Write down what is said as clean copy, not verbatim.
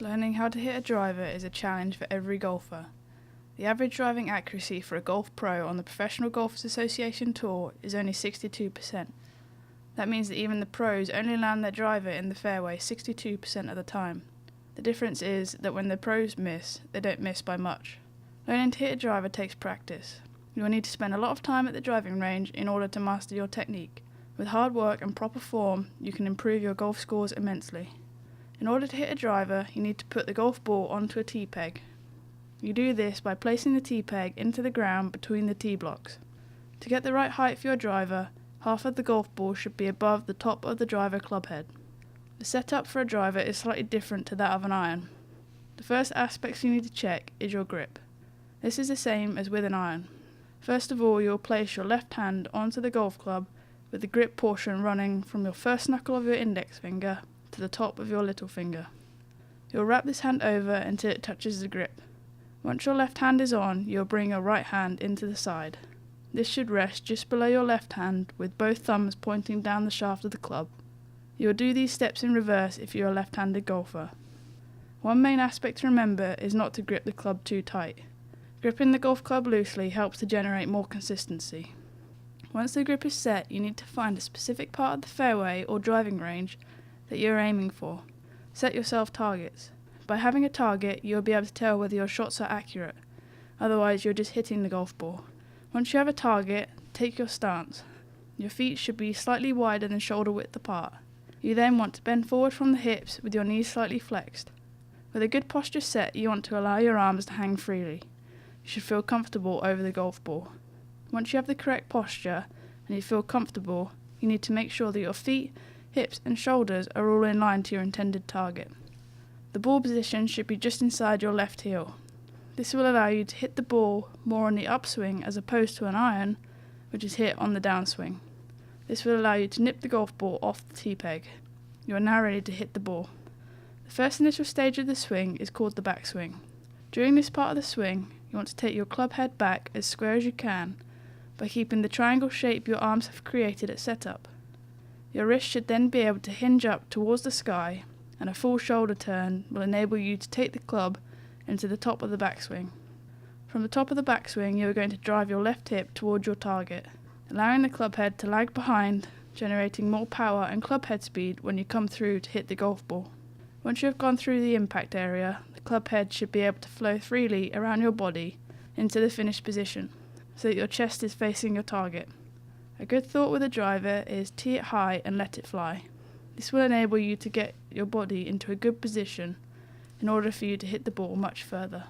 Learning how to hit a driver is a challenge for every golfer. The average driving accuracy for a golf pro on the Professional Golfers Association Tour is only 62%. That means that even the pros only land their driver in the fairway 62% of the time. The difference is that when the pros miss, they don't miss by much. Learning to hit a driver takes practice. You will need to spend a lot of time at the driving range in order to master your technique. With hard work and proper form, you can improve your golf scores immensely. In order to hit a driver, you need to put the golf ball onto a tee peg. You do this by placing the tee peg into the ground between the tee blocks. To get the right height for your driver, half of the golf ball should be above the top of the driver club head. The setup for a driver is slightly different to that of an iron. The first aspects you need to check is your grip. This is the same as with an iron. First of all, you will place your left hand onto the golf club with the grip portion running from your first knuckle of your index finger to the top of your little finger. You'll wrap this hand over until it touches the grip. Once your left hand is on, you'll bring your right hand into the side. This should rest just below your left hand with both thumbs pointing down the shaft of the club. You'll do these steps in reverse if you're a left-handed golfer. One main aspect to remember is not to grip the club too tight. Gripping the golf club loosely helps to generate more consistency. Once the grip is set, you need to find a specific part of the fairway or driving range that you're aiming for. Set yourself targets. By having a target, you'll be able to tell whether your shots are accurate. Otherwise, you're just hitting the golf ball. Once you have a target, take your stance. Your feet should be slightly wider than shoulder width apart. You then want to bend forward from the hips with your knees slightly flexed. With a good posture set, you want to allow your arms to hang freely. You should feel comfortable over the golf ball. Once you have the correct posture and you feel comfortable, you need to make sure that your feet, hips and shoulders are all in line to your intended target. The ball position should be just inside your left heel. This will allow you to hit the ball more on the upswing as opposed to an iron, which is hit on the downswing. This will allow you to nip the golf ball off the tee peg. You are now ready to hit the ball. The first initial stage of the swing is called the backswing. During this part of the swing, you want to take your club head back as square as you can by keeping the triangle shape your arms have created at setup. Your wrist should then be able to hinge up towards the sky, and a full shoulder turn will enable you to take the club into the top of the backswing. From the top of the backswing, you are going to drive your left hip towards your target, allowing the club head to lag behind, generating more power and club head speed when you come through to hit the golf ball. Once you have gone through the impact area, the club head should be able to flow freely around your body into the finished position, so that your chest is facing your target. A good thought with a driver is tee it high and let it fly. This will enable you to get your body into a good position in order for you to hit the ball much further.